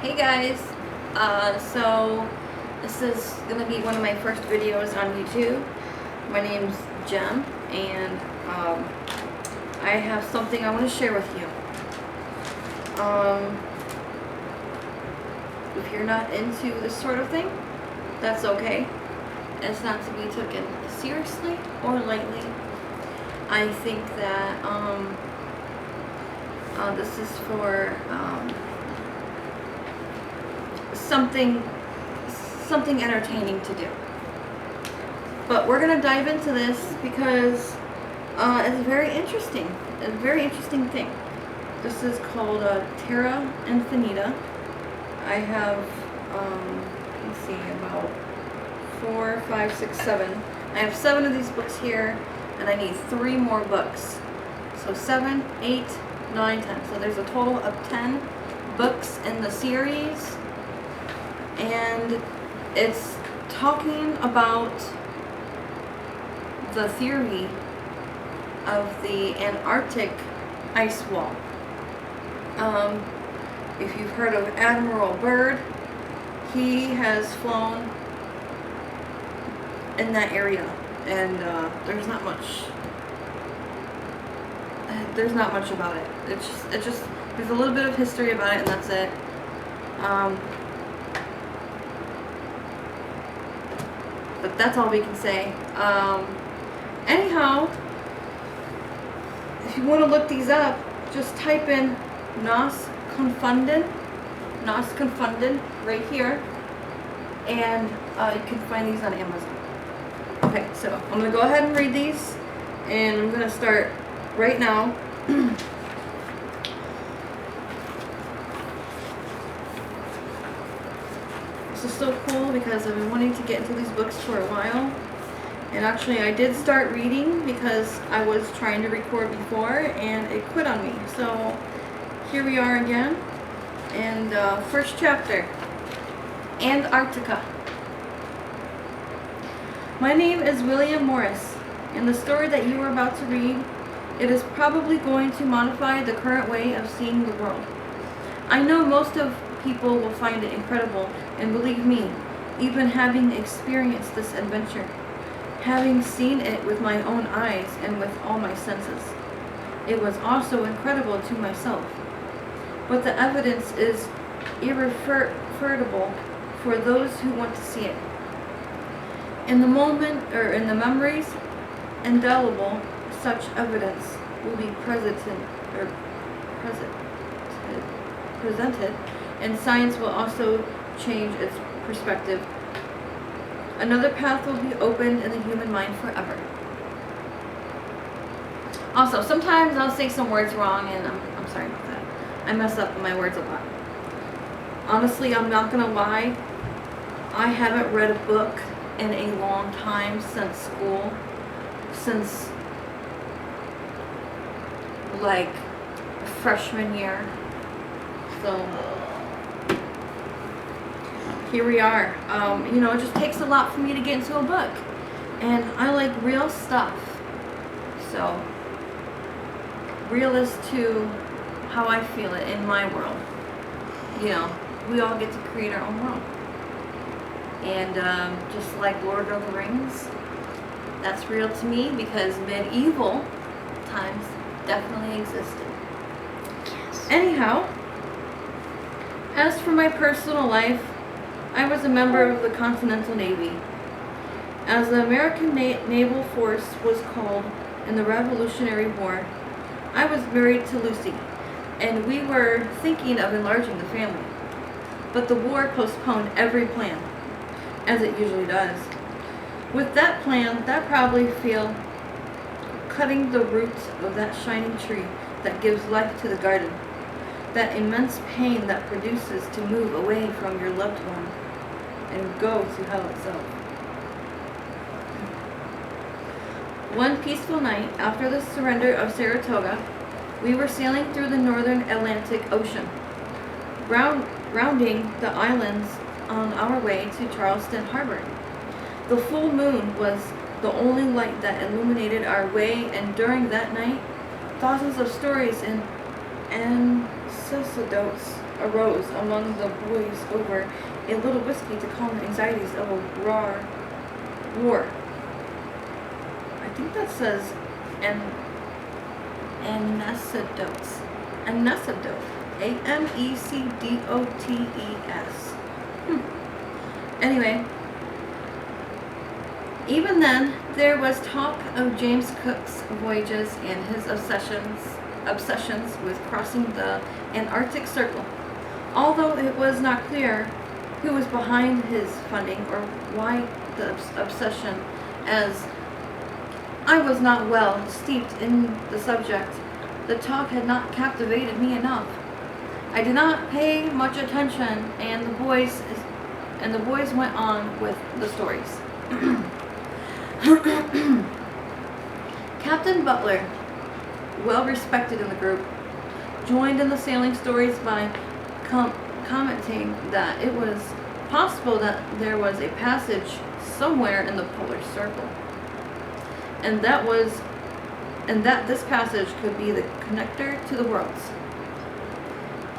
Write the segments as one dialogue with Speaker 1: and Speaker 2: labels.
Speaker 1: Hey guys, so this is going to be one of my first videos on YouTube. My name's Jem, and I have something I want to share with you. If you're not into this sort of thing, that's okay. It's not to be taken seriously or lightly. I think that this is for something entertaining to do. But we're gonna dive into this because it's very interesting. It's a very interesting thing. This is called Terra Infinita. I have let's see, about 4, 5, 6, 7. I have 7 of these books here, and I need 3 more books. So 7, 8, 9, 10. So there's a total of 10 books in the series. And it's talking about the theory of the Antarctic ice wall. If you've heard of Admiral Byrd, he has flown in that area, and there's not much about it. It's just there's a little bit of history about it, and that's it. But that's all we can say. Anyhow, if you want to look these up, just type in Nos Confunden right here, and you can find these on Amazon. Okay, so I'm going to go ahead and read these, and I'm going to start right now. This is so cool because I've been wanting to get into these books for a while. And actually I did start reading because I was trying to record before and it quit on me. So here we are again. And first chapter, Antarctica. My name is William Morris, and the story that you are about to read, it is probably going to modify the current way of seeing the world. I know most of people will find it incredible, and believe me, even having experienced this adventure, having seen it with my own eyes and with all my senses, it was also incredible to myself. But the evidence is irrefutable for those who want to see it. In the moment, or in the memories, indelible, such evidence will be presented, and science will also change its perspective. Another path will be opened in the human mind forever. Also, sometimes I'll say some words wrong, and I'm sorry about that. I mess up my words a lot. Honestly, I'm not gonna lie. I haven't read a book in a long time since school, since like freshman year. So here we are. You know, it just takes a lot for me to get into a book, and I like real stuff. So real is to how I feel it in my world. You know, we all get to create our own world, and just like Lord of the Rings, that's real to me because medieval times definitely existed. Yes. Anyhow, as for my personal life, I was a member of the Continental Navy. As the American Naval Force was called in the Revolutionary War, I was married to Lucy, and we were thinking of enlarging the family. But the war postponed every plan, as it usually does. With that plan, that probably feel cutting the roots of that shining tree that gives life to the garden, that immense pain that produces to move away from your loved one and go to hell itself. One peaceful night after the surrender of Saratoga, we were sailing through the northern Atlantic Ocean, rounding the islands on our way to Charleston Harbor. The full moon was the only light that illuminated our way, and during that night, thousands of stories and anecdotes arose among the boys over a little whiskey to calm the anxieties of a war. I think that says anecdotes. Anecdote. Amecdotes. Anyway, even then, there was talk of James Cook's voyages and his obsessions with crossing the Antarctic Circle, although it was not clear who was behind his funding or why the obsession, as I was not well steeped in the subject. The talk had not captivated me enough. I did not pay much attention, and the boys went on with the stories. Captain Butler, well respected in the group, joined in the sailing stories by commenting that it was possible that there was a passage somewhere in the polar circle, and that this passage could be the connector to the worlds.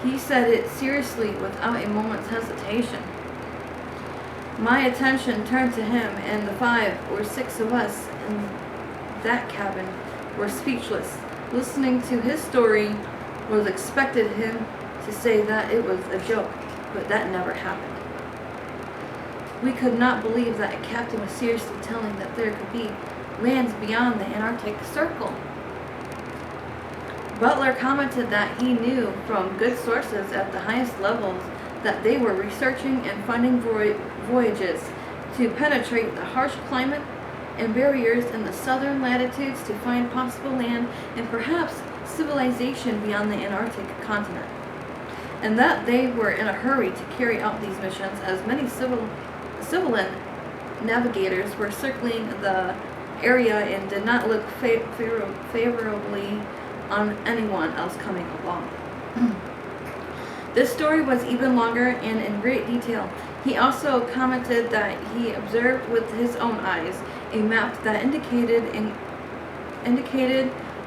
Speaker 1: He said it seriously without a moment's hesitation. My attention turned to him, and the 5 or 6 of us in that cabin were speechless. Listening to his story was expected him to say that it was a joke, but that never happened. We could not believe that a captain was seriously telling that there could be lands beyond the Antarctic Circle. Butler commented that he knew from good sources at the highest levels that they were researching and funding voyages to penetrate the harsh climate and barriers in the southern latitudes to find possible land and perhaps civilization beyond the Antarctic continent, and that they were in a hurry to carry out these missions, as many civilian navigators were circling the area and did not look favorably on anyone else coming along. This story was even longer and in great detail. He also commented that he observed with his own eyes a map that indicated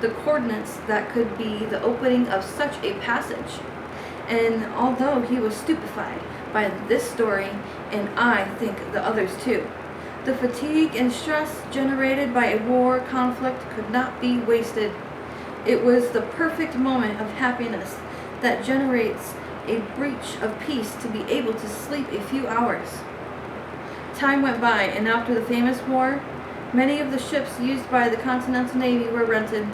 Speaker 1: the coordinates that could be the opening of such a passage. And although he was stupefied by this story, and I think the others too, the fatigue and stress generated by a war conflict could not be wasted. It was the perfect moment of happiness that generates a breach of peace to be able to sleep a few hours. Time went by, and after the famous war, many of the ships used by the Continental Navy were rented,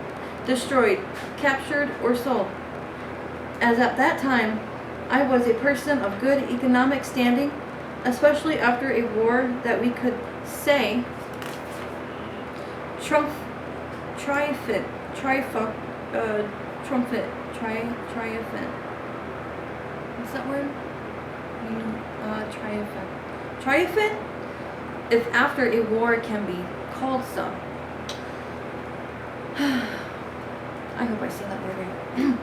Speaker 1: destroyed, captured, or sold. As at that time, I was a person of good economic standing, especially after a war that we could say triumphant. What's that word? Triumphant? If after a war can be called so. I hope I say that word right.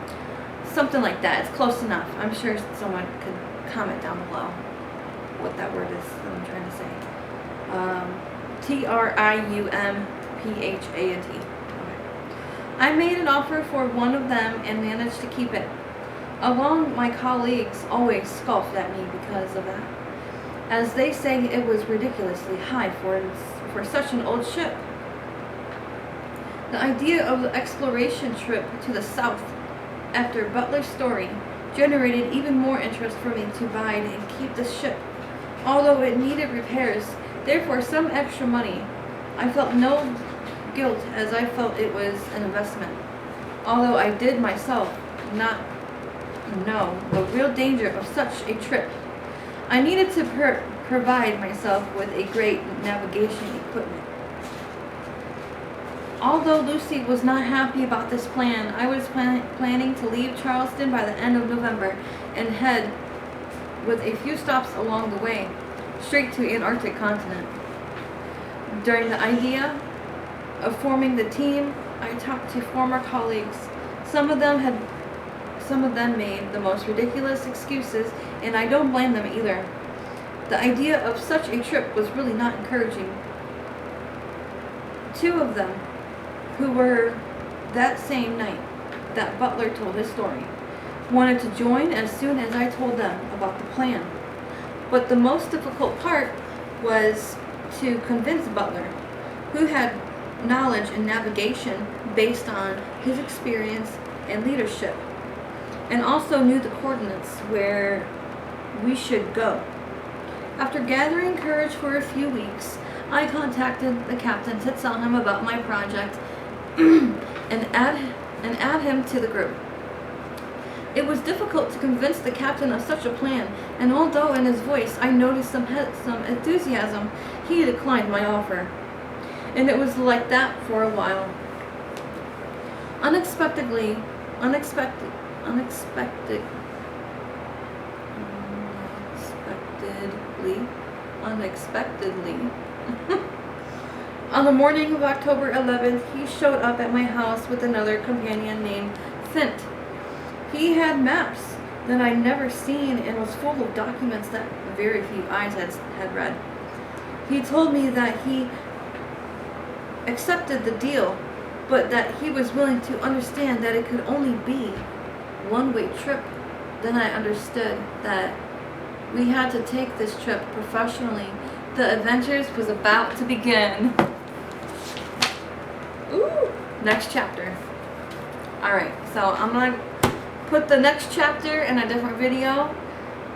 Speaker 1: Something like that. It's close enough. I'm sure someone could comment down below what that word is that I'm trying to say. Triumphant. Okay. I made an offer for one of them and managed to keep it. Along, my colleagues always scoffed at me because of that, as they say it was ridiculously high for such an old ship. The idea of the exploration trip to the south after Butler's story generated even more interest for me to buy and keep the ship, although it needed repairs, therefore some extra money. I felt no guilt, as I felt it was an investment, although I did myself not know the real danger of such a trip. I needed to provide myself with a great navigation equipment. Although Lucy was not happy about this plan, I was planning to leave Charleston by the end of November and head, with a few stops along the way, straight to Antarctic continent. During the idea of forming the team, I talked to former colleagues. Some of them made the most ridiculous excuses, and I don't blame them either. The idea of such a trip was really not encouraging. 2 of them, who were that same night that Butler told his story, wanted to join as soon as I told them about the plan. But the most difficult part was to convince Butler, who had knowledge in navigation based on his experience and leadership, and also knew the coordinates where we should go. After gathering courage for a few weeks, I contacted the captain to tell him about my project and add him to the group. It was difficult to convince the captain of such a plan, and although in his voice I noticed some enthusiasm, he declined my offer. And it was like that for a while. Unexpectedly, on the morning of October 11th, he showed up at my house with another companion named Fint. He had maps that I'd never seen and was full of documents that very few eyes had read. He told me that he accepted the deal, but that he was willing to understand that it could only be one-way trip. Then I understood that we had to take this trip professionally. The adventures was about to begin. Ooh, next chapter. Alright, so I'm gonna put the next chapter in a different video.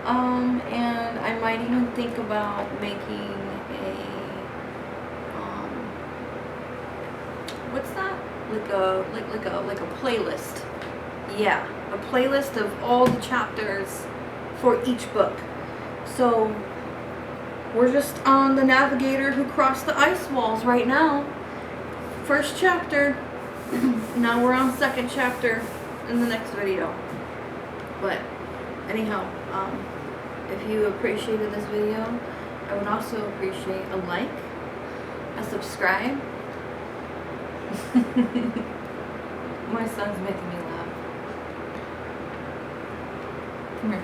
Speaker 1: And I might even think about making a what's that? Like a playlist. Yeah, a playlist of all the chapters for each book. So we're just on the Navigator who crossed the ice walls right now. First chapter. Now we're on second chapter in the next video. But anyhow, if you appreciated this video, I would also appreciate a like, a subscribe. My son's making me laugh. Come here.